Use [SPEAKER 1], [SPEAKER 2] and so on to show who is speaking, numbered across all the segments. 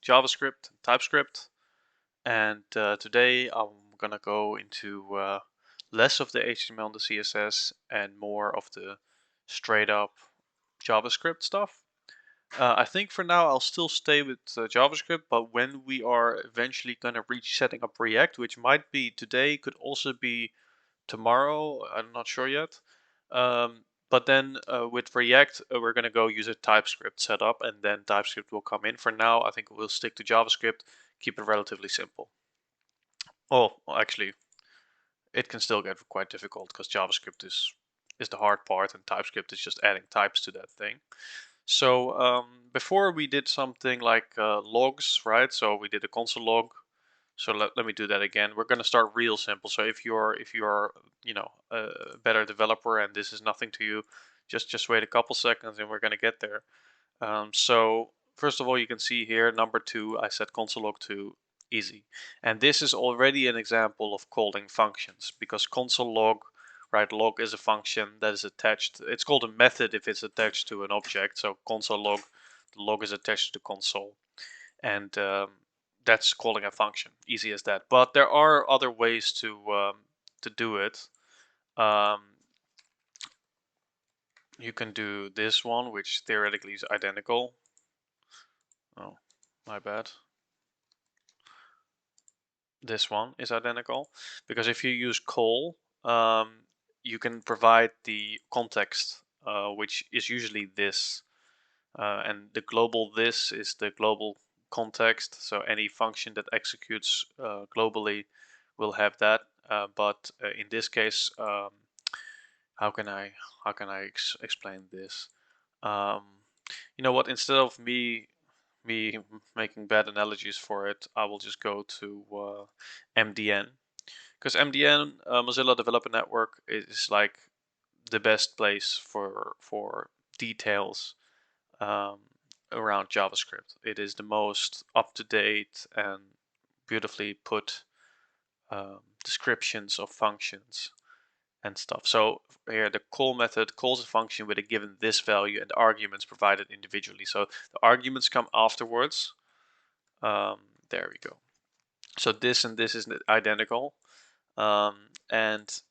[SPEAKER 1] JavaScript and TypeScript, and today I'm gonna go into less of the HTML and the CSS and more of the straight up JavaScript stuff. I think for now I'll still stay with JavaScript, but when we are eventually gonna reach setting up React, which might be today, could also be tomorrow, I'm not sure yet. But then with React, we're going to go use a TypeScript setup, and then TypeScript will come in. For now, I think we'll stick to JavaScript, keep it relatively simple. Oh, well, actually, it can still get quite difficult because JavaScript is the hard part, and TypeScript is just adding types to that thing. So before we did something like logs, right? So we did a console log. So let me do that again. We're going to start real simple. So if you're a better developer and this is nothing to you, just wait a couple seconds and we're going to get there. So first of all, you can see here number 2, I set console log to easy, and this is already an example of calling functions because console log, right? Log is a function that is attached. It's called a method if it's attached to an object. So console log, the log is attached to console, and that's calling a function. Easy as that. But there are other ways to do it. You can do this one, which theoretically is identical. Oh, my bad. This one is identical because if you use call, you can provide the context, which is usually this, and the global this is the global context. So any function that executes globally will have that. But in this case, how can I explain this? You know what? Instead of me making bad analogies for it, I will just go to MDN, because MDN, Mozilla Developer Network, is like the best place for details um, around JavaScript. It is the most up-to-date and beautifully put descriptions of functions and stuff. So here the call method calls a function with a given this value and arguments provided individually. So the arguments come afterwards. There we go. So this and this is identical, and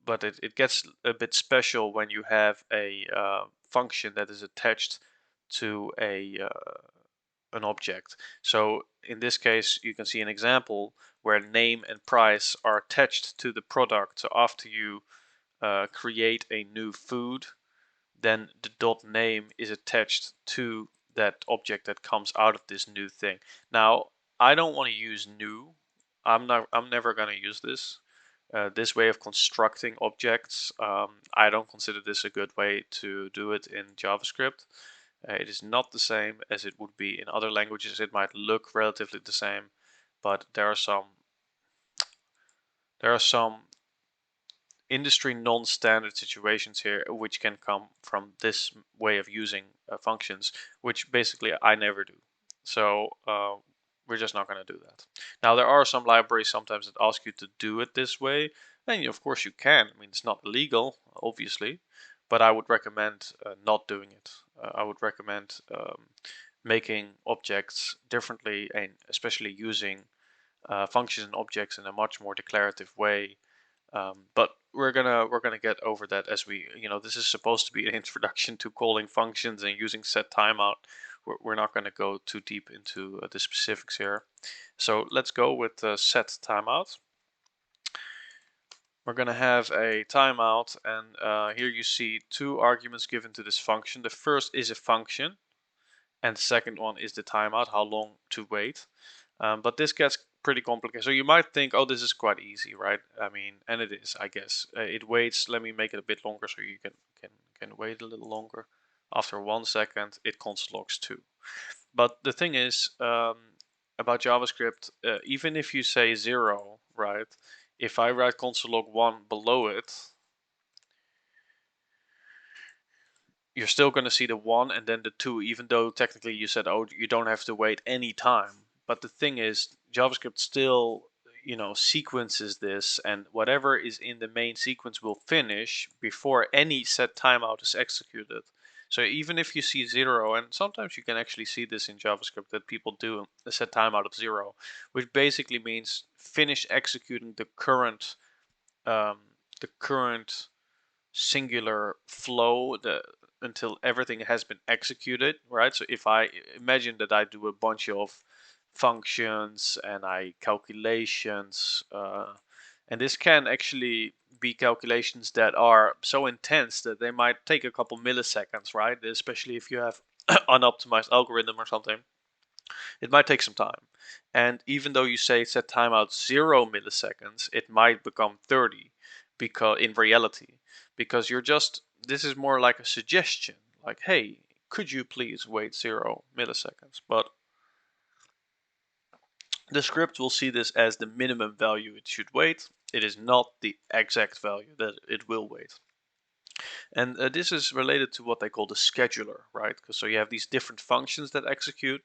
[SPEAKER 1] but it gets a bit special when you have a function that is attached to an object. So in this case, you can see an example where name and price are attached to the product. So after you create a new food, then the dot name is attached to that object that comes out of this new thing. Now, I don't want to use new. I'm never going to use this. This way of constructing objects, I don't consider this a good way to do it in JavaScript. It is not the same as it would be in other languages. It might look relatively the same, but there are some industry non-standard situations here which can come from this way of using functions, which basically I never do. So we're just not going to do that. Now there are some libraries sometimes that ask you to do it this way, and of course you can. I mean, it's not illegal, obviously, but I would recommend not doing it. I would recommend making objects differently, and especially using functions and objects in a much more declarative way. But we're gonna get over that as we, this is supposed to be an introduction to calling functions and using set timeout. We're not going to go too deep into the specifics here. So let's go with set timeout. We're going to have a timeout, and here you see 2 arguments given to this function. The first is a function, and the second one is the timeout, how long to wait. But this gets pretty complicated. So you might think, oh, this is quite easy, right? I mean, and it is, I guess. It waits. Let me make it a bit longer so you can wait a little longer. After 1 second, it console logs 2. But the thing is, about JavaScript, even if you say 0, right? If I write console log 1 below it, you're still going to see the 1 and then the 2, even though technically you said, oh, you don't have to wait any time. But the thing is, JavaScript still, sequences this, and whatever is in the main sequence will finish before any set timeout is executed. So even if you see 0, and sometimes you can actually see this in JavaScript that people do a set timeout of 0, which basically means finish executing um, the current singular flow until everything has been executed, right? So if I imagine that I do a bunch of functions and calculations, and this can actually be calculations that are so intense that they might take a couple milliseconds, right? Especially if you have unoptimized algorithm or something, it might take some time. And even though you say set timeout 0 milliseconds, it might become 30 because in reality, because this is more like a suggestion, like, hey, could you please wait 0 milliseconds? But the script will see this as the minimum value it should wait. It is not the exact value that it will wait. And this is related to what they call the scheduler, right? Because so you have these different functions that execute.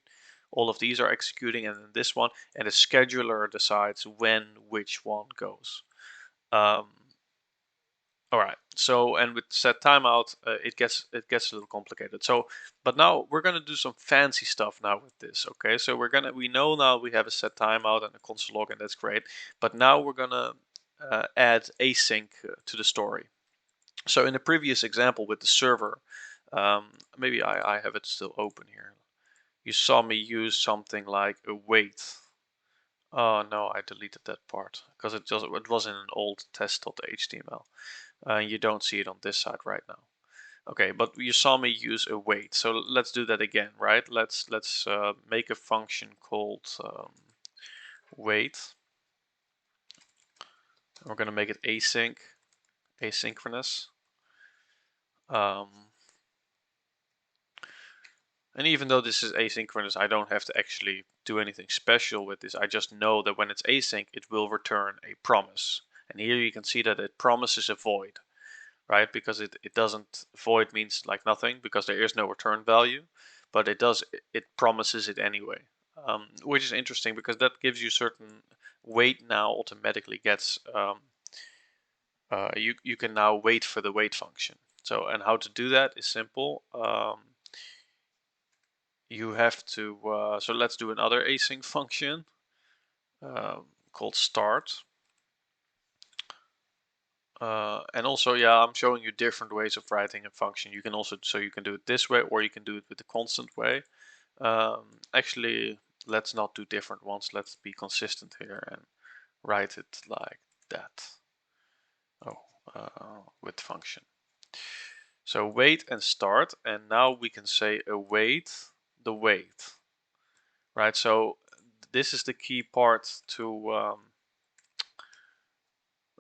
[SPEAKER 1] All of these are executing, and then this one, and the scheduler decides when which one goes. All right. So, and with set timeout, it gets a little complicated. So, but now we're gonna do some fancy stuff now with this. Okay. So we know now we have a set timeout and a console log, and that's great. But now we're gonna add async to the story. So in the previous example with the server, maybe I have it still open here. You saw me use something like await. Oh no, I deleted that part because it was in an old test.html. You don't see it on this side right now. Okay, but you saw me use await. So let's do that again, right? Let's make a function called wait. We're gonna make it asynchronous. And even though this is asynchronous, I don't have to actually do anything special with this. I just know that when it's async, it will return a promise. And here you can see that it promises a void, right? Because it doesn't, void means like nothing because there is no return value, but it promises it anyway. Which is interesting because that gives you certain wait now automatically gets, you can now wait for the wait function. So, and how to do that is simple. You have to, so let's do another async function called start. And also, yeah, I'm showing you different ways of writing a function. You can also, so you can do it this way or you can do it with the constant way. Actually, let's not do different ones. Let's be consistent here and write it like that. With function. So wait and start, and now we can say await the wait. Right, so this is the key part to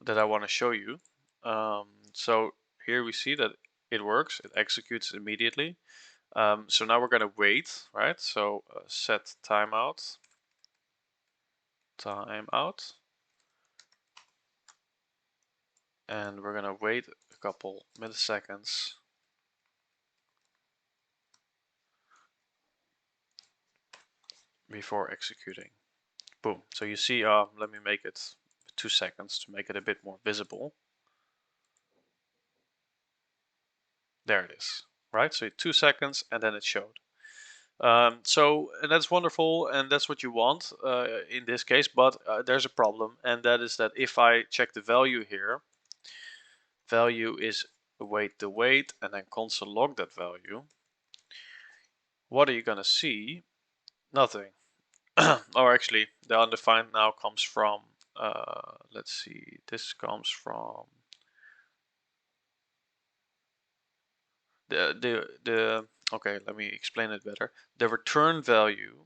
[SPEAKER 1] that I want to show you. So here we see that it works, it executes immediately. So now we're gonna wait, right? So set timeout, and we're gonna wait a couple milliseconds. Before executing. Boom. So you see, let me make it 2 seconds to make it a bit more visible. There it is, right? So 2 seconds and then it showed. So and that's wonderful and that's what you want in this case, but there's a problem, and that is that if I check the value here, value is await the wait and then console log that value, what are you gonna see? Nothing. Or actually the undefined now comes from, let's see, this comes from the okay, let me explain it better. The return value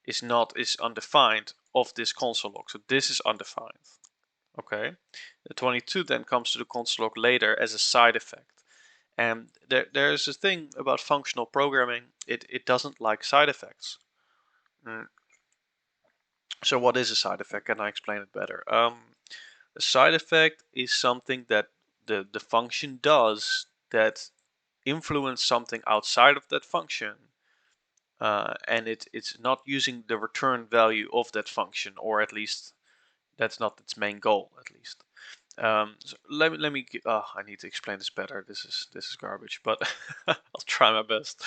[SPEAKER 1] is undefined of this console log, so this is undefined. Okay, the 22 then comes to the console log later as a side effect, and there's a thing about functional programming, it doesn't like side effects. So what is a side effect? Can I explain it better? A side effect is something that the function does that influence something outside of that function, and it's not using the return value of that function, or at least that's not its main goal, at least. So let me. I need to explain this better. This is garbage, but I'll try my best.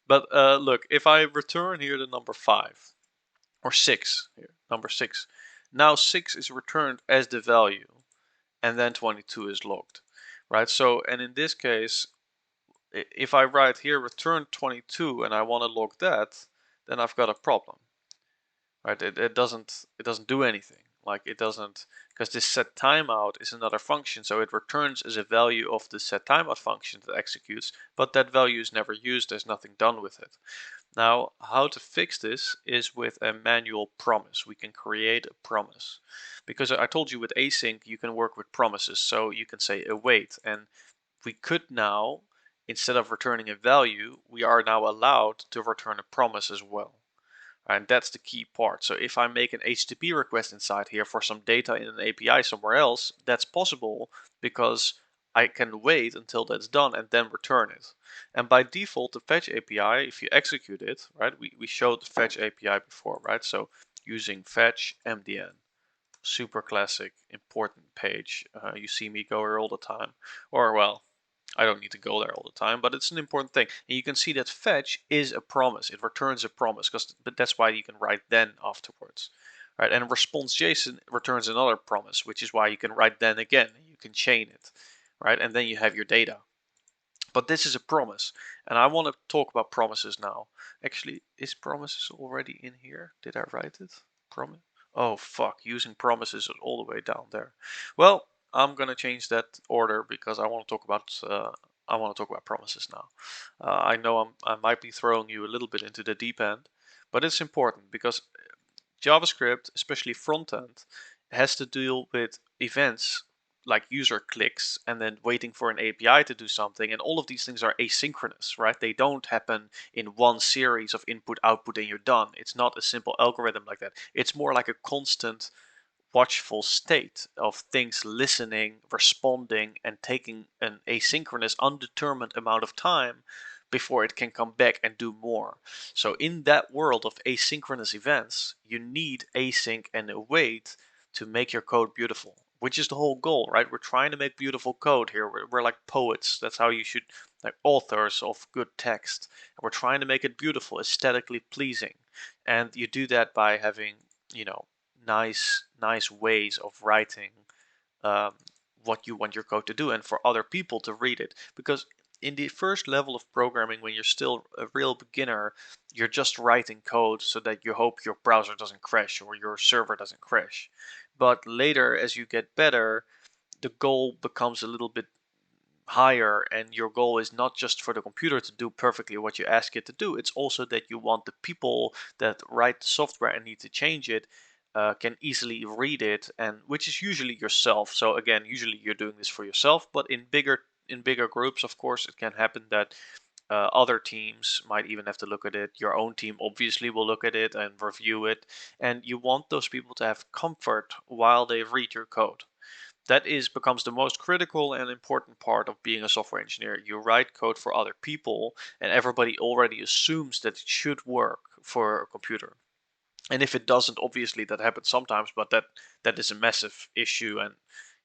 [SPEAKER 1] But look, if I return here the number 5 or 6 here, number 6, now 6 is returned as the value, and then 22 is logged, right? So, and in this case, if I write here return 22 and I want to log that, then I've got a problem, right? It doesn't do anything. Like it doesn't, because this set timeout is another function, so it returns as a value of the set timeout function that executes, but that value is never used. There's nothing done with it. Now, how to fix this is with a manual promise. We can create a promise, because I told you with async you can work with promises. So you can say await, and we could now, instead of returning a value, we are now allowed to return a promise as well. And that's the key part. So if I make an HTTP request inside here for some data in an API somewhere else, that's possible because I can wait until that's done and then return it. And by default, the fetch API, if you execute it, right, we showed the fetch API before, right? So using fetch MDN, super classic, important page. You see me go here all the time. Or, well, I don't need to go there all the time, but it's an important thing. And you can see that fetch is a promise. It returns a promise, but that's why you can write then afterwards. Right? And response JSON returns another promise, which is why you can write then again. You can chain it, right? And then you have your data. But this is a promise, and I want to talk about promises now. Actually, is promises already in here? Did I write it? Promise? Oh fuck, using promises is all the way down there. Well, I'm gonna change that order because I want to talk about promises now. I know I might be throwing you a little bit into the deep end, but it's important because JavaScript, especially front end, has to deal with events like user clicks and then waiting for an API to do something, and all of these things are asynchronous, right? They don't happen in one series of input output and you're done. It's not a simple algorithm like that. It's more like a constant watchful state of things listening, responding, and taking an asynchronous, undetermined amount of time before it can come back and do more. So in that world of asynchronous events, you need async and await to make your code beautiful, which is the whole goal, right? We're trying to make beautiful code here. We're like poets. That's how you should, like authors of good text. And we're trying to make it beautiful, aesthetically pleasing. And you do that by having, you know, nice ways of writing um, what you want your code to do and for other people to read it. Because in the first level of programming, when you're still a real beginner, you're just writing code so that you hope your browser doesn't crash or your server doesn't crash. But later, as you get better, the goal becomes a little bit higher, and your goal is not just for the computer to do perfectly what you ask it to do. It's also that you want the people that write the software and need to change it can easily read it, and which is usually yourself. So again, usually you're doing this for yourself, but in bigger groups, of course, it can happen that other teams might even have to look at it. Your own team obviously will look at it and review it, and you want those people to have comfort while they read your code. That becomes the most critical and important part of being a software engineer. You write code for other people, and everybody already assumes that it should work for a computer. And if it doesn't, obviously that happens sometimes, but that is a massive issue, and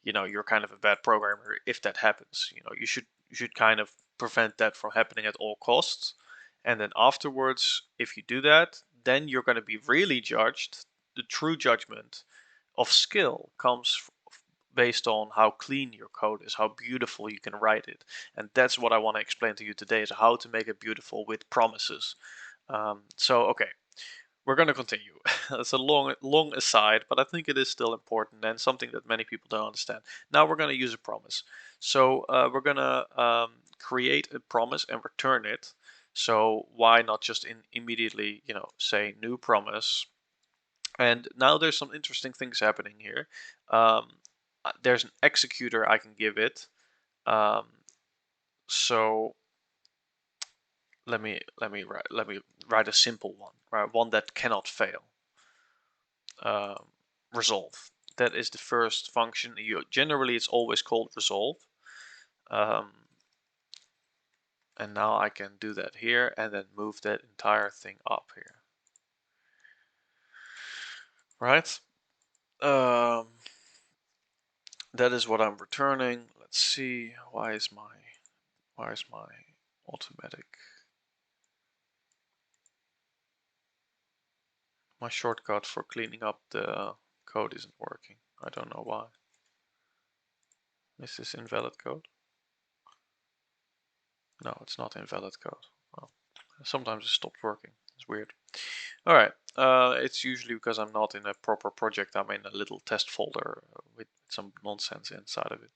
[SPEAKER 1] you're kind of a bad programmer if that happens. You should kind of prevent that from happening at all costs. And then afterwards, if you do that, then you're going to be really judged. The true judgment of skill comes based on how clean your code is, how beautiful you can write it. And that's what I want to explain to you today, is how to make it beautiful with promises. Okay, we're going to continue. It's a long aside, but I think it is still important and something that many people don't understand. Now we're going to use a promise. So we're going to create a promise and return it. So why not just immediately, say new promise. And now there's some interesting things happening here. There's an executor I can give it. Um, so let me write a simple one, right? One that cannot fail. Resolve. That is the first function. Generally it's always called resolve. And now I can do that here and then move that entire thing up here. Right? that is what I'm returning. Let's see, why is my automatic, my shortcut for cleaning up the code isn't working. I don't know why. Is this invalid code? No, it's not invalid code. Oh, sometimes it stops working. It's weird. All right. It's usually because I'm not in a proper project. I'm in a little test folder with some nonsense inside of it.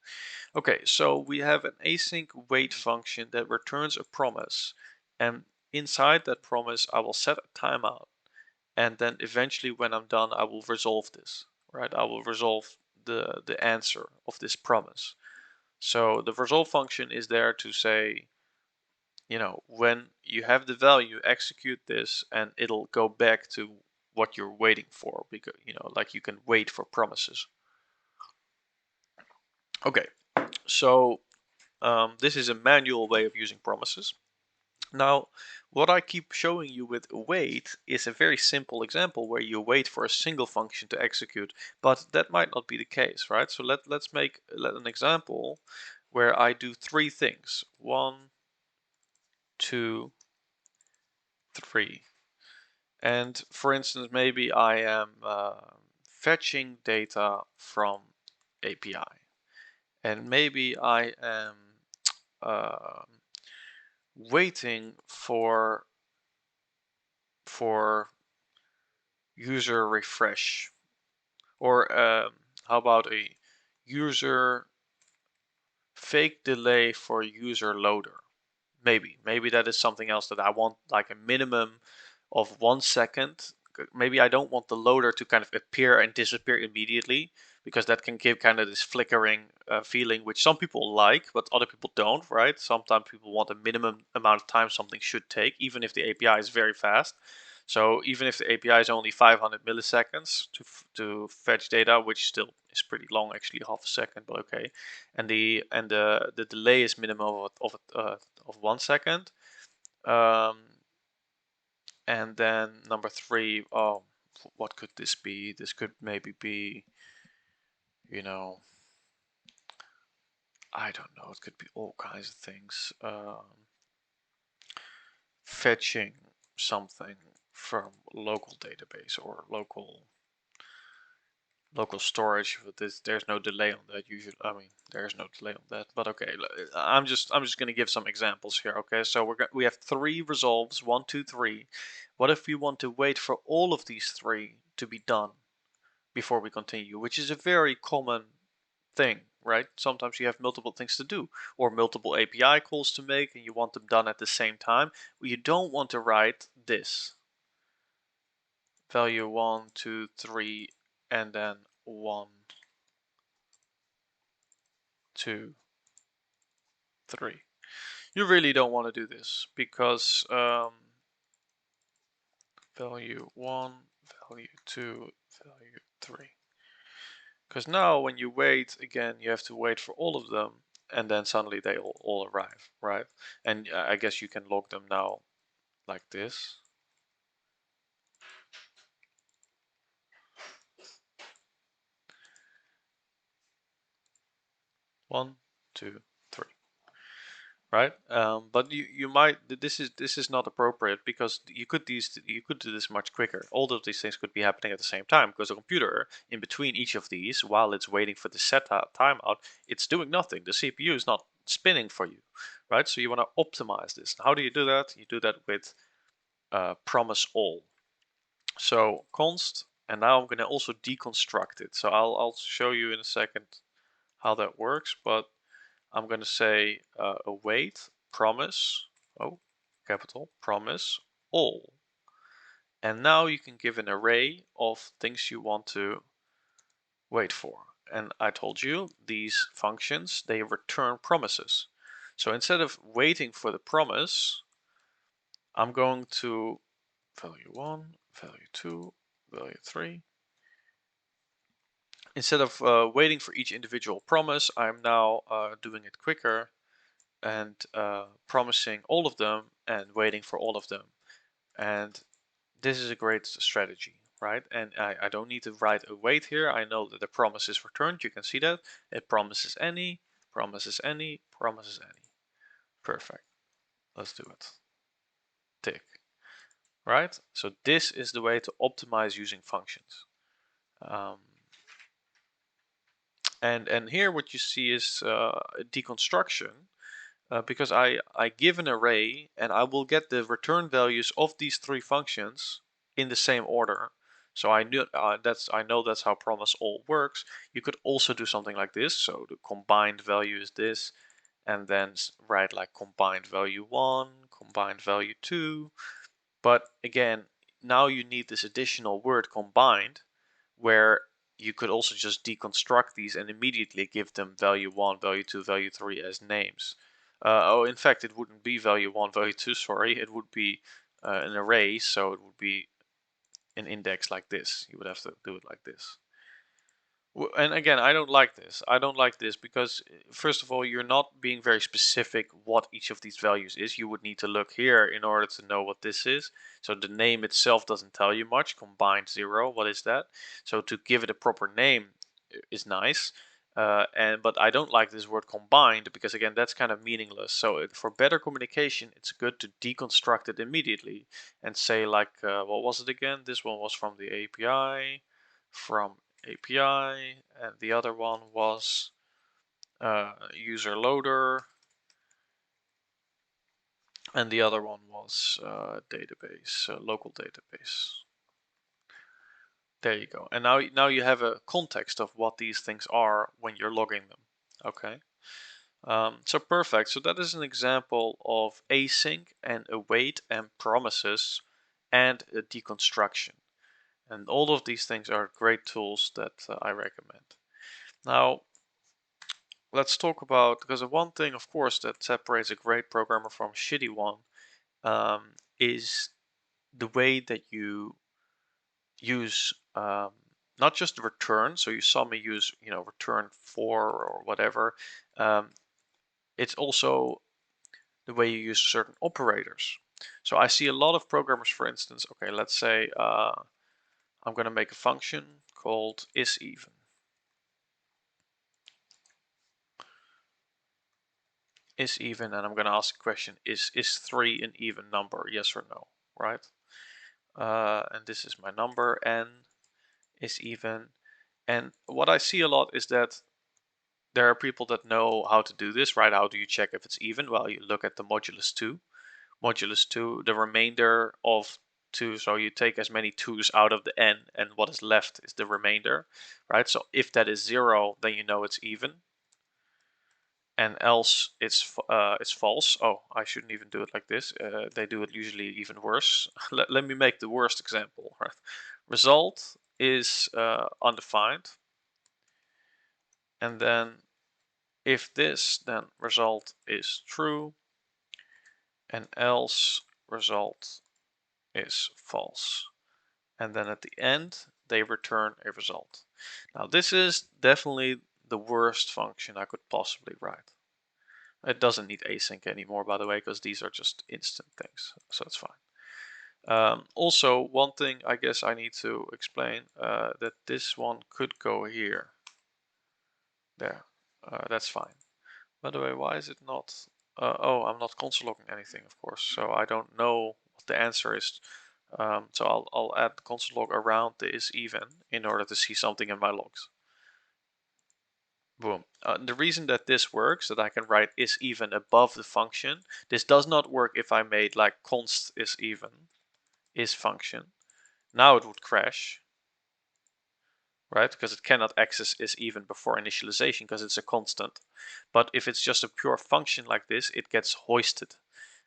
[SPEAKER 1] Okay, so we have an async wait function that returns a promise, and inside that promise I will set a timeout, and then eventually when I'm done I will resolve this, right? I will resolve the answer of this promise. So the resolve function is there to say, you know, when you have the value, execute this and it'll go back to what you're waiting for, because, you know, like you can wait for promises. Okay, so this is a manual way of using promises. Now, what I keep showing you with await is a very simple example where you wait for a single function to execute, but that might not be the case, right? So let's make an example where I do three things. 1, 2, 3. And for instance, maybe I am fetching data from API, and maybe I am uh, waiting for user refresh, or how about a user fake delay for user loader. Maybe that is something else that I want, like a minimum of 1 second. Maybe I don't want the loader to kind of appear and disappear immediately, because that can give kind of this flickering feeling, which some people like, but other people don't, right? Sometimes people want a minimum amount of time something should take, even if the API is very fast. So even if the API is only 500 milliseconds to fetch data, which still is pretty long, actually half a second, but okay. And the delay is minimum of 1 second. And then number 3, oh, what could this be? This could maybe be, you know, I don't know. It could be all kinds of things. Fetching something from local database or local storage. But there's no delay on that usually. I mean, there's no delay on that. But okay, I'm just going to give some examples here. Okay, so we have 3 resolves, 1, 2, 3. What if we want to wait for all of these 3 to be done before we continue, which is a very common thing, right? Sometimes you have multiple things to do, or multiple API calls to make, and you want them done at the same time. Well, you don't want to write this value 1, 2, 3, and then 1, 2, 3. You really don't want to do this, because value 1, value 2, value 3. Because now when you wait again, you have to wait for all of them, and then suddenly they all arrive, right? And I guess you can log them now like this. 1, 2, 3. Right? But you might, this is not appropriate, because you could do this much quicker. All of these things could be happening at the same time, because the computer in between each of these, while it's waiting for the set timeout, it's doing nothing. The CPU is not spinning for you, right? So you want to optimize this. How do you do that? You do that with promise all. So const, and now I'm going to also deconstruct it. So I'll show you in a second how that works, but I'm going to say await promise, oh, capital, promise all. And now you can give an array of things you want to wait for. And I told you these functions, they return promises. So instead of waiting for the promise, I'm going to value 1, value 2, value 3. Instead of waiting for each individual promise, I'm now doing it quicker and promising all of them and waiting for all of them. And this is a great strategy. right? And I don't need to write await here. I know that the promise is returned. You can see that it promises any, promises any, promises any. Perfect. Let's do it. Tick. Right? So this is the way to optimize using functions. And here what you see is deconstruction, because I give an array and I will get the return values of these three functions in the same order. So I know that's how promise all works. You could also do something like this. So the combined value is this, and then write like combined value 1, combined value 2. But again, now you need this additional word combined, where you could also just deconstruct these and immediately give them value 1, value 2, value 3 as names. In fact, it wouldn't be value 1, value 2, sorry. It would be an array, so it would be an index like this. You would have to do it like this. And again, I don't like this. I don't like this because, first of all, you're not being very specific what each of these values is. You would need to look here in order to know what this is. So the name itself doesn't tell you much. Combined 0, what is that? So to give it a proper name is nice. But I don't like this word combined because, again, that's kind of meaningless. So for better communication, it's good to deconstruct it immediately and say like, what was it again? This one was from the API, from API, and the other one was user loader, and the other one was database, local database. There you go. And now you have a context of what these things are when you're logging them. Okay. So perfect. So that is an example of async and await and promises and a deconstruction. And all of these things are great tools that I recommend. Now, let's talk about, because the one thing, of course, that separates a great programmer from a shitty one is the way that you use not just return. So you saw me use, return for or whatever. It's also the way you use certain operators. So I see a lot of programmers, for instance, okay, let's say I'm going to make a function called isEven. Is-even, and I'm going to ask a question, is 3 an even number, yes or no, right? And this is my number, n is even. And what I see a lot is that there are people that know how to do this, right? How do you check if it's even? Well, you look at the modulus 2. Modulus 2, the remainder of 2, so you take as many 2's out of the n, and what is left is the remainder, right? So if that is 0, then you know it's even. And else it's false. Oh, I shouldn't even do it like this. They do it usually even worse. Let me make the worst example. Right? Result is undefined. And then if this, then result is true. And else result is false. And then at the end, they return a result. Now this is definitely the worst function I could possibly write. It doesn't need async anymore, by the way, because these are just instant things, so it's fine. Also, one thing I guess I need to explain, that this one could go here. There, that's fine. By the way, why is it not? Oh, I'm not console logging anything, of course, so I don't know what the answer is. So I'll add the console log around the isEven in order to see something in my logs. Boom. The reason that this works, that I can write isEven above the function, this does not work if I made like const isEven, is function. Now it would crash, right? Because it cannot access isEven before initialization because it's a constant. But if it's just a pure function like this, it gets hoisted.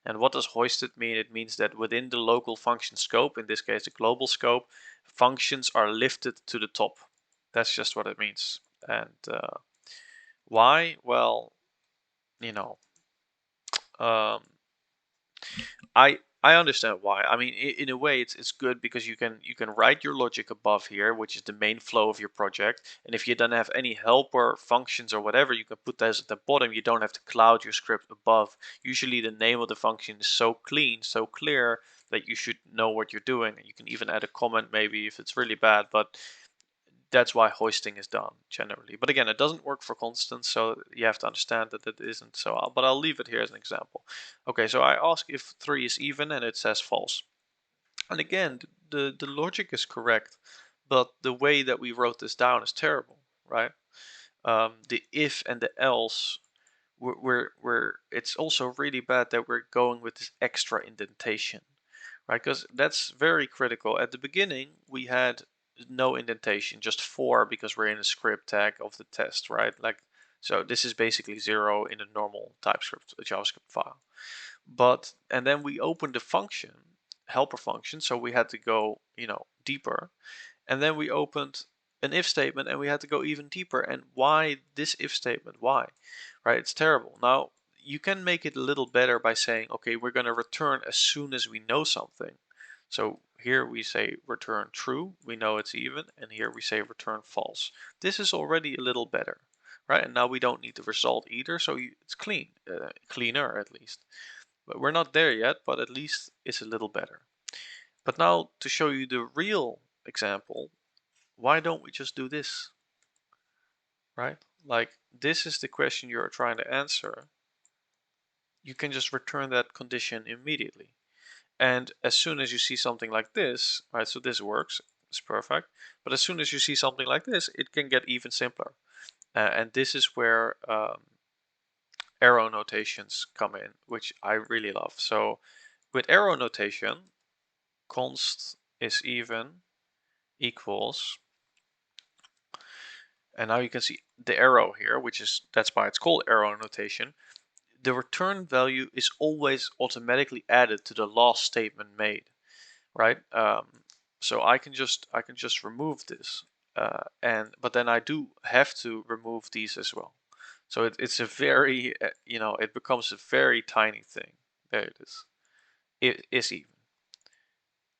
[SPEAKER 1] And what does hoisted mean? It means that within the local function scope, in this case the global scope, functions are lifted to the top. That's just what it means. And why? Well, you know, um, I understand why. I mean, in a way, it's good because you can write your logic above here, which is the main flow of your project. And if you don't have any helper functions or whatever, you can put those at the bottom. You don't have to cloud your script above. Usually, the name of the function is so clean, so clear that you should know what you're doing. You can even add a comment maybe if it's really bad, but that's why hoisting is done generally. But again, it doesn't work for constants, so you have to understand that it isn't. So, but I'll leave it here as an example. Okay, so I ask if 3 is even, and it says false. And again, the logic is correct, but the way that we wrote this down is terrible, right? The if and the else, it's also really bad that we're going with this extra indentation, right? Because that's very critical. At the beginning, we had no indentation, just 4 because we're in a script tag of the test, right? Like, so this is basically 0 in a normal TypeScript, a JavaScript file. And then we opened the function, helper function, so we had to go, deeper. And then we opened an if statement and we had to go even deeper. And why this if statement? Why? Right? It's terrible. Now, you can make it a little better by saying, okay, we're going to return as soon as we know something. So here we say return true, we know it's even, and here we say return false. This is already a little better, right? And now we don't need the result either, so it's clean, cleaner at least. But we're not there yet, but at least it's a little better. But now to show you the real example, why don't we just do this, right? Like, this is the question you're trying to answer. You can just return that condition immediately. And as soon as you see something like this, right, so this works, it's perfect. But as soon as you see something like this, it can get even simpler. And this is where arrow notations come in, which I really love. So with arrow notation, const is even equals, and now you can see the arrow here, that's why it's called arrow notation. The return value is always automatically added to the last statement made, right? So I can just remove this, but then I do have to remove these as well. So it's a very, it becomes a very tiny thing. There it is. It is even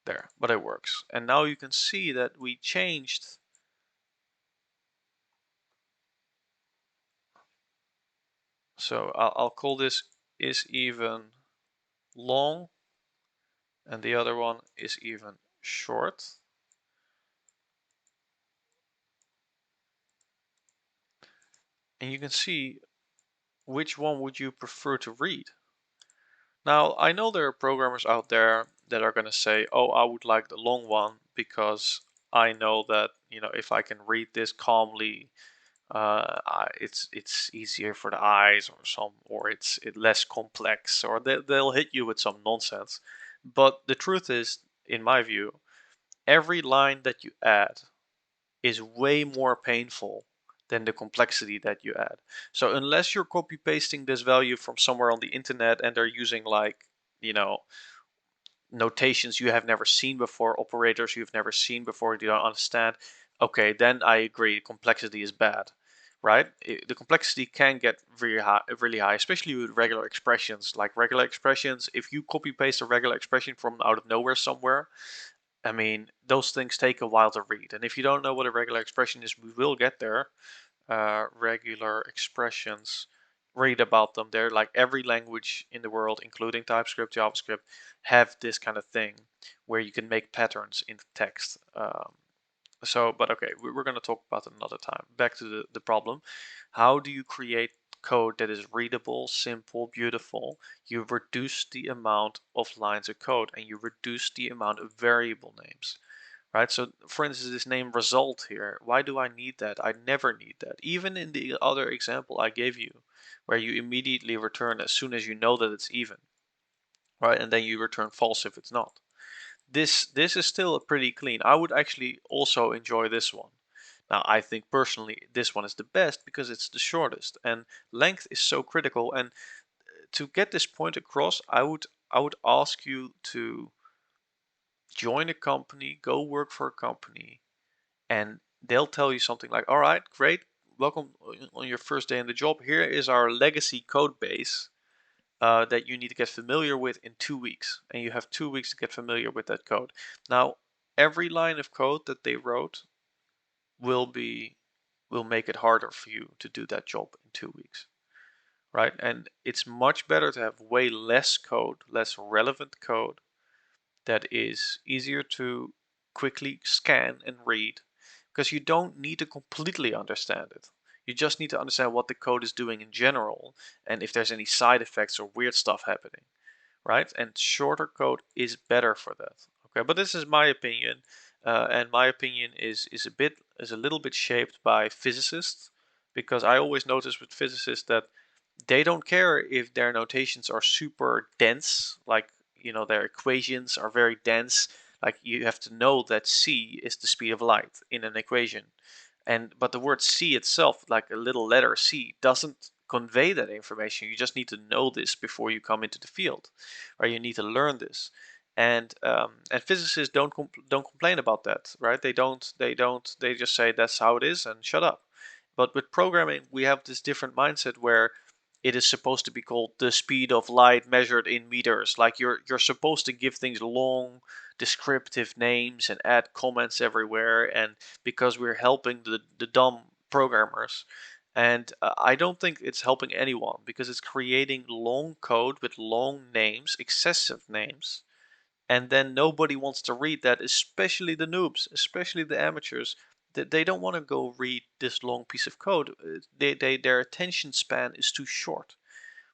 [SPEAKER 1] there, but it works. And now you can see that we changed. So I'll call this is even long, and the other one is even short. And you can see which one would you prefer to read. Now, I know there are programmers out there that are going to say, oh, I would like the long one because I know that, if I can read this calmly, it's easier for the eyes, or it's less complex, or they'll hit you with some nonsense. But the truth is, in my view, every line that you add is way more painful than the complexity that you add. So unless you're copy pasting this value from somewhere on the internet and they're using, like, notations you have never seen before, operators you've never seen before, you don't understand, okay, then I agree, complexity is bad, right? The complexity can get really high, especially with regular expressions. Like regular expressions, if you copy paste a regular expression from out of nowhere somewhere, I mean, those things take a while to read. And if you don't know what a regular expression is, we will get there. Regular expressions, read about them. They're like every language in the world, including TypeScript, JavaScript, have this kind of thing where you can make patterns in text. But okay, we're going to talk about it another time. Back to the problem. How do you create code that is readable, simple, beautiful? You reduce the amount of lines of code and you reduce the amount of variable names, right? So for instance, this name result here, why do I need that? I never need that. Even in the other example I gave you, where you immediately return as soon as you know that it's even, right? And then you return false if it's not. This is still pretty clean. I would actually also enjoy this one. Now, I think personally this one is the best because it's the shortest, and length is so critical. And to get this point across, I would ask you to join a company, go work for a company, and they'll tell you something like, all right, great, welcome on your first day in the job. Here is our legacy code base that you need to get familiar with in 2 weeks. And you have 2 weeks to get familiar with that code. Now, every line of code that they wrote will make it harder for you to do that job in 2 weeks, right? And it's much better to have way less code, less relevant code, that is easier to quickly scan and read, because you don't need to completely understand it. You just need to understand what the code is doing in general and if there's any side effects or weird stuff happening, right? And shorter code is better for that. Okay, but this is my opinion, and my opinion is a little bit shaped by physicists, because I always notice with physicists that they don't care if their notations are super dense, like, their equations are very dense. Like, you have to know that c is the speed of light in an equation, but the word c itself, like a little letter c, doesn't convey that information. You just need to know this before you come into the field, or you need to learn this. And physicists don't complain about that, right? They just say that's how it is and shut up. But with programming, we have this different mindset where it is supposed to be called the speed of light measured in meters. Like, you're supposed to give things long descriptive names and add comments everywhere, and because we're helping the dumb programmers. And I don't think it's helping anyone, because it's creating long code with long names, excessive names, and then nobody wants to read that, especially the noobs, especially the amateurs. They don't want to go read this long piece of code. Their attention span is too short,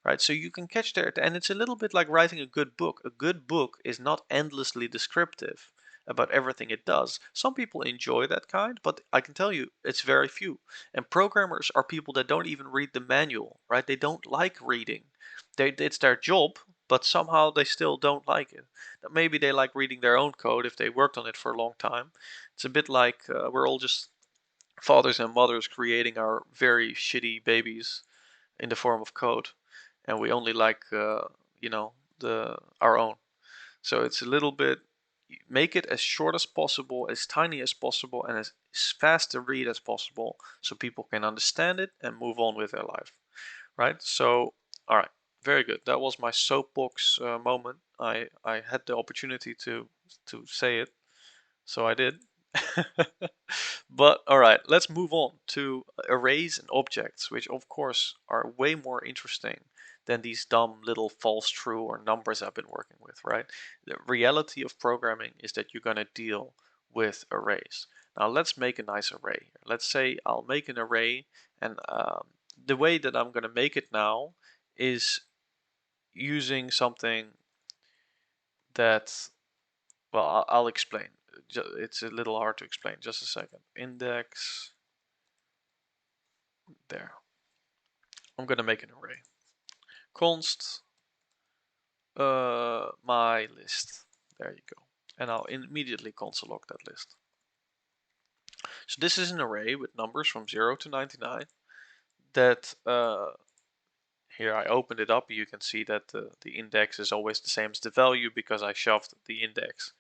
[SPEAKER 1] right? So you can catch there, and it's a little bit like writing a good book. A good book is not endlessly descriptive about everything it does. Some people enjoy that kind, but I can tell you it's very few. And programmers are people that don't even read the manual, right? They don't like reading. It's their job, but somehow they still don't like it. Maybe they like reading their own code if they worked on it for a long time. It's a bit like we're all just fathers and mothers creating our very shitty babies in the form of code, and we only like the our own. So it's a little bit, make it as short as possible, as tiny as possible, and as fast to read as possible, so people can understand it and move on with their life, right? So, all right, very good. That was my soapbox moment. I had the opportunity to say it, so I did. But all right, let's move on to arrays and objects, which of course are way more interesting than these dumb little false true or numbers I've been working with, right? The reality of programming is that you're going to deal with arrays. Now let's make a nice array. Let's say I'll make an array, and the way that I'm going to make it now is using something that, well, I'll explain. It's a little hard to explain. Just a second. Index. There. I'm gonna make an array. Const my list. There you go. And I'll immediately console log that list. So this is an array with numbers from 0 to 99 that here I opened it up. You can see that the index is always the same as the value, because I shoved the index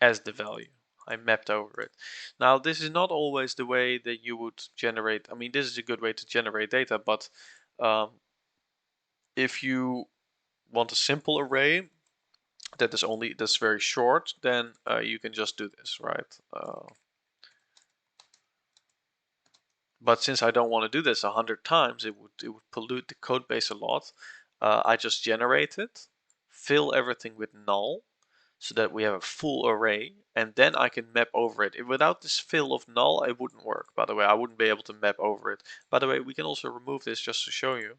[SPEAKER 1] as the value. I mapped over it. Now this is not always the way that you would generate. I mean, this is a good way to generate data, but if you want a simple array that's very short, then you can just do this, right? But since I don't want to do this 100 times, it would pollute the code base a lot. I just generate it, fill everything with null, so that we have a full array, and then I can map over it. Without this fill of null, it wouldn't work. By the way, I wouldn't be able to map over it. By the way, we can also remove this just to show you.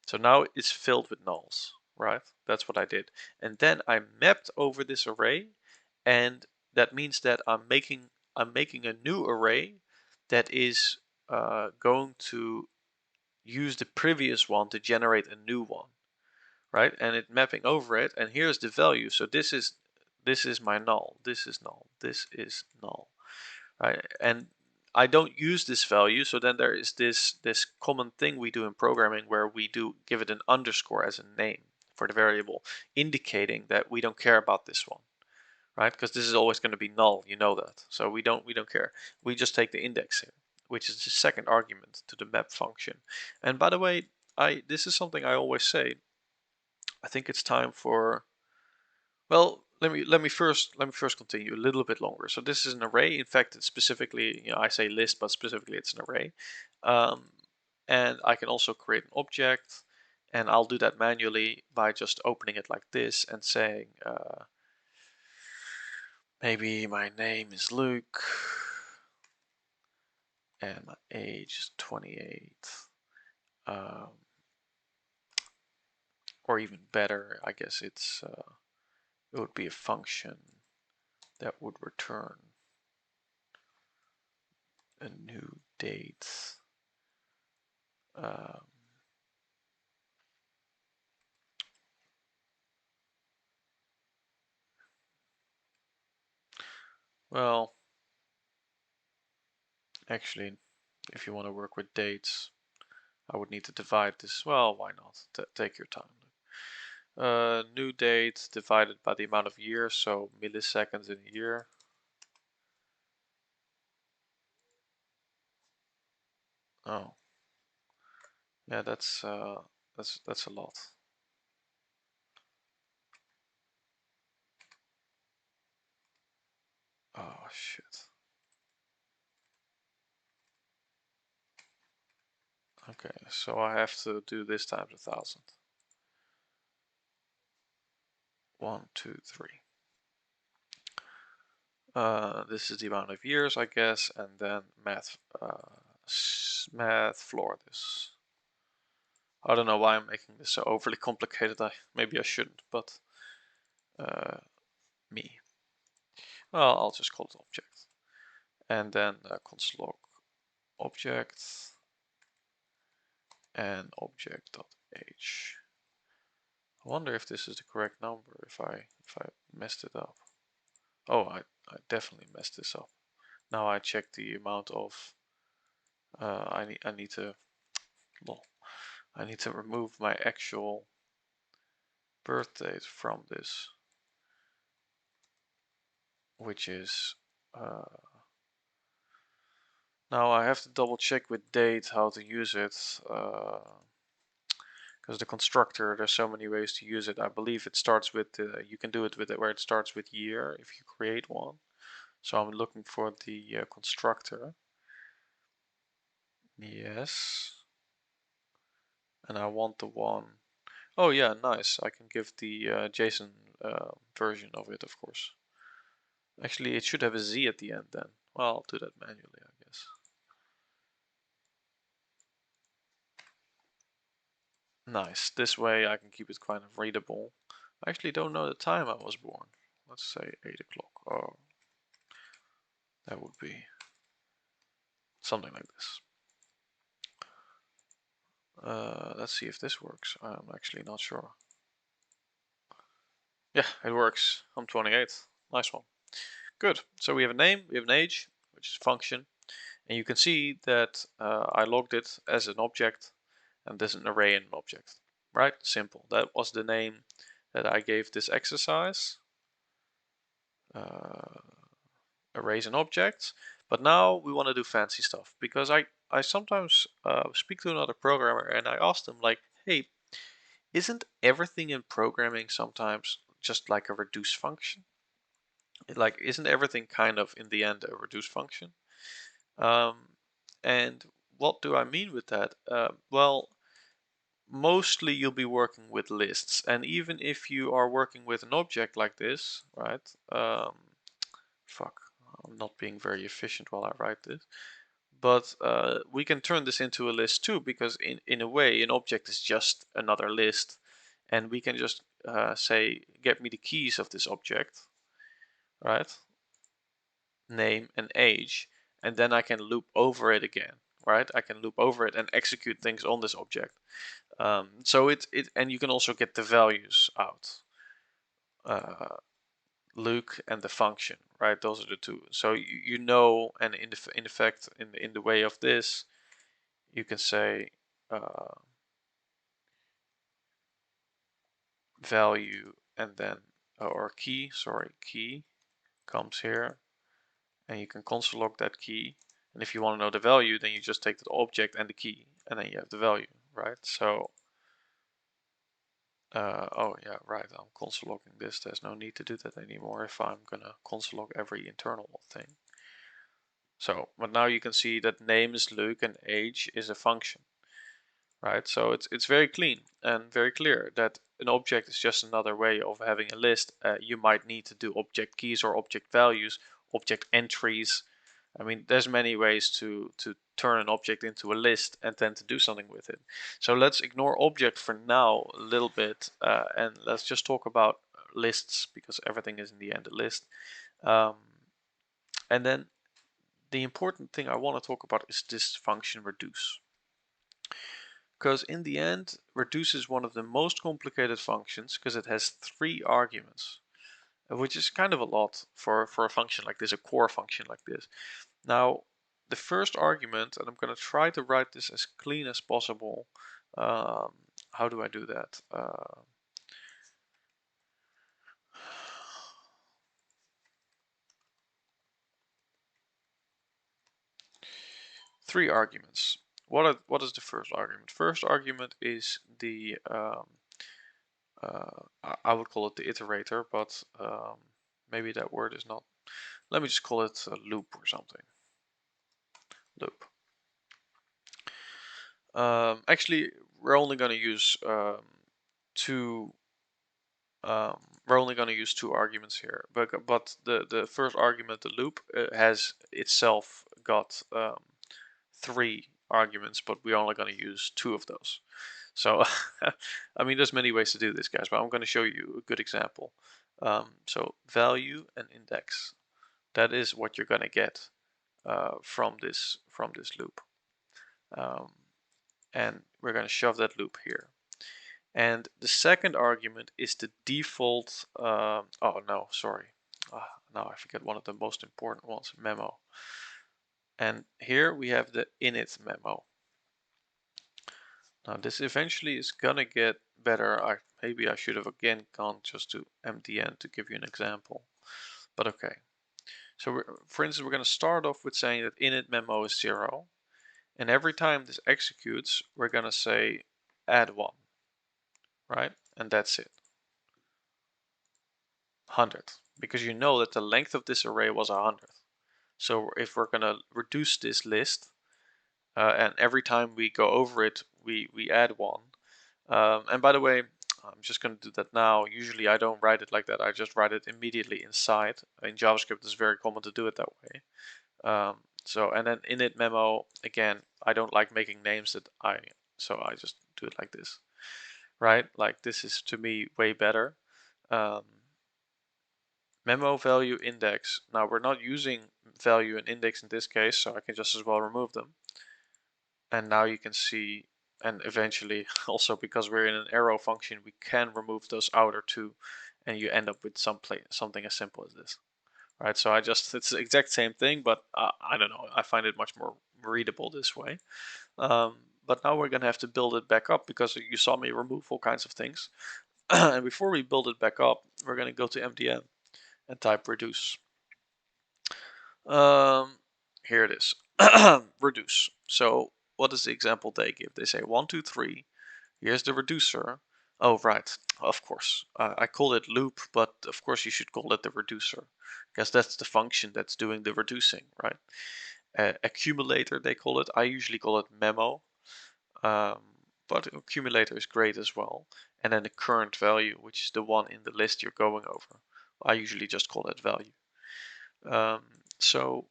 [SPEAKER 1] So now it's filled with nulls, right? That's what I did. And then I mapped over this array, and that means that I'm making a new array that is going to use the previous one to generate a new one, right? And it's mapping over it, and here's the value. So this is my null, this is null, this is null, right? And I don't use this value, so then there is this common thing we do in programming where we do give it an underscore as a name for the variable, indicating that we don't care about this one, right? Because this is always going to be null, you know that. So we don't care. We just take the index here, which is the second argument to the map function. And by the way, this is something I always say. I think it's time for, well, let me first continue a little bit longer. So this is an array. In fact, it's specifically, I say list, but specifically it's an array. And I can also create an object, and I'll do that manually by just opening it like this and saying Maybe my name is Luke and my age is 28. Or even better, I guess it would be a function that would return a new date. Well, actually, if you want to work with dates, I would need to divide this. Well, why not? Take your time. New date divided by the amount of years, so milliseconds in a year. Oh, yeah, that's a lot. Oh shit. Okay, so I have to do this times 1,000. 1, 2, 3. This is the amount of years, I guess, and then math floor this. I don't know why I'm making this so overly complicated. Maybe I shouldn't, but me. Well, I'll just call it object, and then console log object and object.h. I wonder if this is the correct number. If I messed it up. Oh, I definitely messed this up. Now I check the amount of. I need to. Well, I need to remove my actual birth date from this, which is. Now I have to double check with date how to use it. Because the constructor, there's so many ways to use it. I believe it starts with, you can do it with it where it starts with year if you create one. So I'm looking for the constructor. Yes. And I want the one. Oh yeah, nice. I can give the JSON version of it, of course. Actually, it should have a Z at the end then. Well, I'll do that manually, I guess. Nice. This way I can keep it kind of readable. I actually don't know the time I was born. Let's say 8 o'clock. Oh, that would be something like this. Let's see if this works. I'm actually not sure. Yeah, it works. I'm 28. Nice one. Good. So we have a name, we have an age, which is a function. And you can see that I logged it as an object, and there's an array in an object. Right? Simple. That was the name that I gave this exercise. Arrays and objects. But now we want to do fancy stuff, because I sometimes speak to another programmer and I ask them like, hey, isn't everything in programming sometimes just like a reduce function? Like, isn't everything kind of in the end a reduce function? And what do I mean with that? Well, mostly you'll be working with lists, and even if you are working with an object like this, right? Fuck, I'm not being very efficient while I write this. But we can turn this into a list too, because in a way an object is just another list, and we can just say get me the keys of this object, right? Name and age, and then I can loop over it again, right? I can loop over it and execute things on this object. So and you can also get the values out. Luke and the function, right? Those are the two. So you know, and in effect, in the way of this, you can say value and then or key. Sorry, key comes here, and you can console log that key. And if you want to know the value, then you just take the object and the key, and then you have the value, right? So. Oh yeah, right, I'm console logging this. There's no need to do that anymore if I'm gonna console log every internal thing. So, but now you can see that name is Luke and age is a function. right? So it's very clean and very clear that an object is just another way of having a list. You might need to do object keys or object values, object entries. I mean, there's many ways to turn an object into a list and then to do something with it. So let's ignore object for now a little bit, and let's just talk about lists, because everything is in the end a list. And then the important thing I want to talk about is this function reduce. Because in the end, reduce is one of the most complicated functions because it has 3 arguments, which is kind of a lot for a function like this, a core function like this. Now, the first argument, and I'm going to try to write this as clean as possible. How do I do that? 3 arguments. What is the first argument? First argument is the I would call it the iterator, but maybe that word is not. Let me just call it a loop or something. Loop. Actually, we're only going to use two. We're only going to use 2 arguments here, but the first argument, the loop, has itself got 3 arguments, but we're only going to use 2 of those. So, I mean, there's many ways to do this, guys, but I'm going to show you a good example. So value and index, that is what you're going to get from this loop. And we're going to shove that loop here. And the second argument is the default, oh no, sorry. Now I forget one of the most important ones, memo. And here we have the init memo. Now this eventually is gonna get better. Maybe I should have again gone just to mdn to give you an example, but okay. So for instance, we're gonna start off with saying that init memo is 0, and every time this executes, we're gonna say add 1, right? And that's it. 100, because you know that the length of this array was 100. So if we're gonna reduce this list, and every time we go over it, we add 1. And by the way, I'm just going to do that now. Usually I don't write it like that. I just write it immediately inside. In JavaScript, it's very common to do it that way. So, and then init memo, again, I don't like making names so I just do it like this, right? Like this is to me way better. Memo value index. Now we're not using value and index in this case, so I can just as well remove them. And now you can see, and eventually also because we're in an arrow function, we can remove those outer 2, and you end up with something as simple as this, right? So it's the exact same thing, but I don't know, I find it much more readable this way. But now we're gonna have to build it back up because you saw me remove all kinds of things. And before we build it back up, we're gonna go to mdn and type reduce. Here it is. Reduce. So what is the example they give? They say 1, 2, 3. Here's the reducer. Oh, right. Of course. I call it loop, but of course you should call it the reducer, because that's the function that's doing the reducing, right? Accumulator, they call it. I usually call it memo, but accumulator is great as well. And then the current value, which is the one in the list you're going over. I usually just call that value. So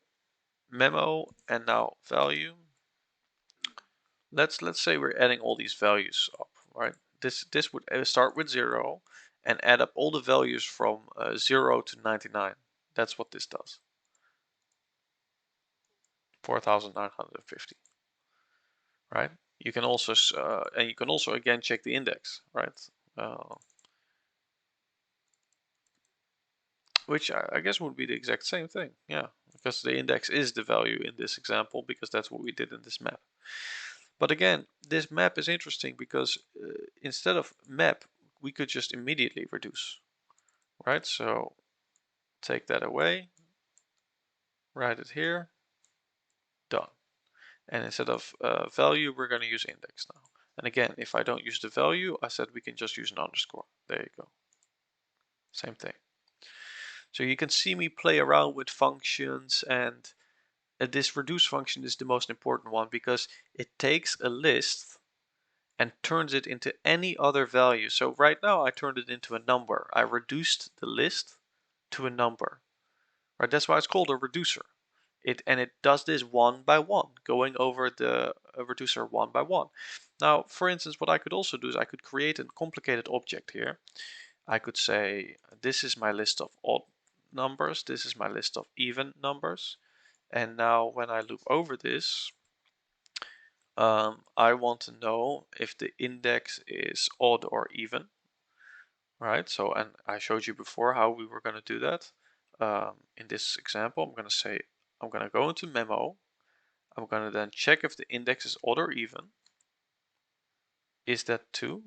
[SPEAKER 1] memo and now value. Let's say we're adding all these values up, right? This would start with 0 and add up all the values from 0 to 99. That's what this does. 4,950, right? You can also and you can also again check the index, right? Which I guess would be the exact same thing, yeah, because the index is the value in this example, because that's what we did in this map. But again, this map is interesting because instead of map, we could just immediately reduce, right? So take that away, write it here, done. And instead of value, we're going to use index now. And again, if I don't use the value, I said we can just use an underscore. There you go. Same thing. So you can see me play around with functions, and this reduce function is the most important one because it takes a list and turns it into any other value. So right now I turned it into a number. I reduced the list to a number. Right? That's why it's called a reducer. It does this one by one, going over the reducer one by one. Now, for instance, what I could also do is I could create a complicated object here. I could say, this is my list of odd numbers, this is my list of even numbers. And now when I loop over this, I want to know if the index is odd or even. Right, so, and I showed you before how we were going to do that. In this example, I'm going to say, I'm going to go into memo. I'm going to then check if the index is odd or even. Is that 2?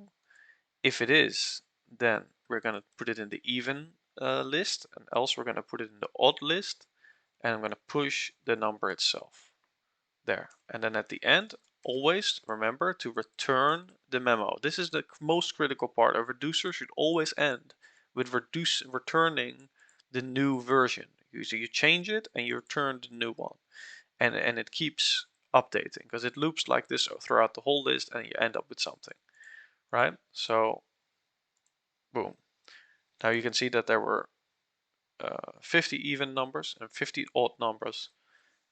[SPEAKER 1] If it is, then we're going to put it in the even list, and else we're going to put it in the odd list, and I'm going to push the number itself there. And then at the end, always remember to return the memo. This is the most critical part. A reducer should always end with returning the new version. So you change it and you return the new one. And it keeps updating because it loops like this throughout the whole list and you end up with something, right? So, boom. Now you can see that there were 50 even numbers and 50 odd numbers,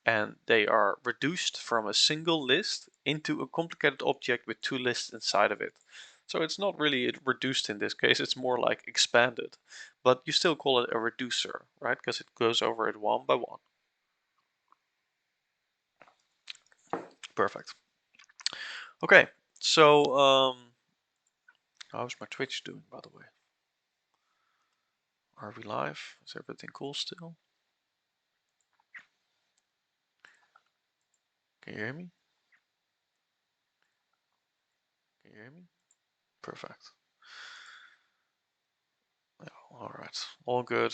[SPEAKER 1] and they are reduced from a single list into a complicated object with 2 lists inside of it. So it's not really reduced in this case, it's more like expanded. But you still call it a reducer, right? Because it goes over it one by one. Perfect. Okay, so how's my Twitch doing, by the way? Are we live? Is everything cool still? Can you hear me? Can you hear me? Perfect. Yeah, all right, all good.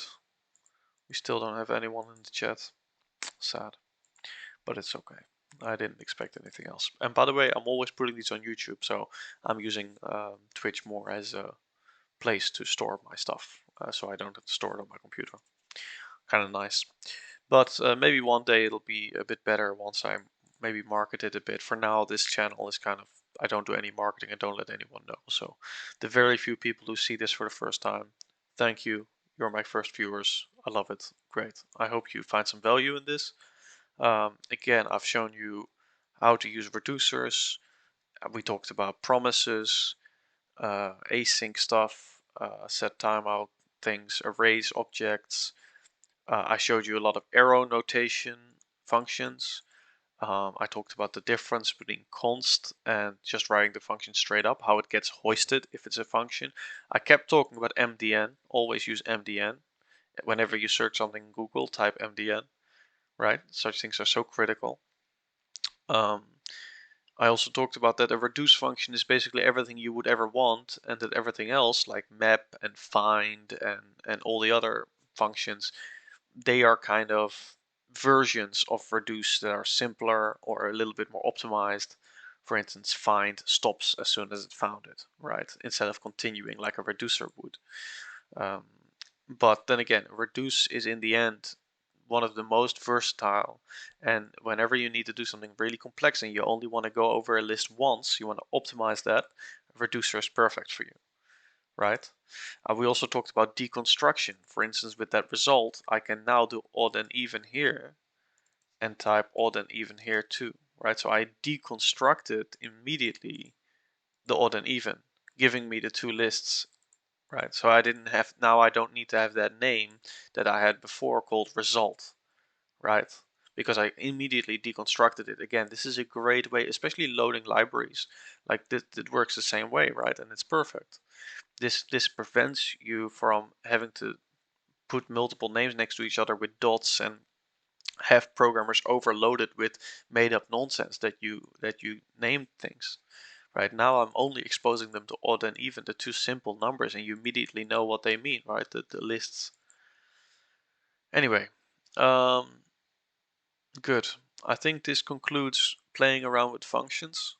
[SPEAKER 1] We still don't have anyone in the chat. Sad, but it's okay. I didn't expect anything else. And by the way, I'm always putting these on YouTube, so I'm using Twitch more as a place to store my stuff, so I don't have to store it on my computer. Kind of nice. But maybe one day it'll be a bit better once I maybe market it a bit. For now, this channel is kind of, I don't do any marketing, I don't let anyone know. So the very few people who see this for the first time, thank you. You're my first viewers. I love it. Great. I hope you find some value in this. Again, I've shown you how to use reducers. We talked about promises, async stuff, set timeout things, arrays objects. I showed you a lot of arrow notation functions. I talked about the difference between const and just writing the function straight up, how it gets hoisted if it's a function. I kept talking about MDN, always use MDN. Whenever you search something in Google, type MDN, right? Such things are so critical. I also talked about that a reduce function is basically everything you would ever want, and that everything else like map and find and all the other functions, they are kind of versions of reduce that are simpler or a little bit more optimized. For instance, find stops as soon as it found it, right? Instead of continuing like a reducer would. But then again, reduce is in the end one of the most versatile, and whenever you need to do something really complex and you only want to go over a list once, you want to optimize that, reducer is perfect for you, right? We also talked about deconstruction. For instance, with that result, I can now do odd and even here and type odd and even here too, right? So I deconstructed immediately the odd and even, giving me the 2 lists. Right, so I didn't have, now I don't need to have that name that I had before called result, right? Because I immediately deconstructed it. Again, this is a great way, especially loading libraries. Like it works the same way, right? And it's perfect. This prevents you from having to put multiple names next to each other with dots and have programmers overloaded with made up nonsense that you named things. Right now I'm only exposing them to odd and even, the 2 simple numbers, and you immediately know what they mean, right? The lists. Anyway, good. I think this concludes playing around with functions.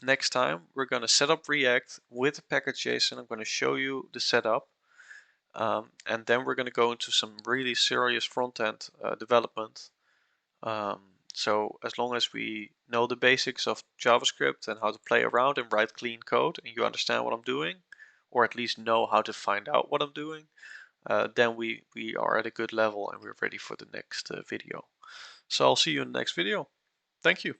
[SPEAKER 1] Next time we're going to set up React with package.json. I'm going to show you the setup. And then we're going to go into some really serious front-end development. So as long as we know the basics of JavaScript and how to play around and write clean code, and you understand what I'm doing, or at least know how to find out what I'm doing, then we are at a good level and we're ready for the next video. So I'll see you in the next video. Thank you.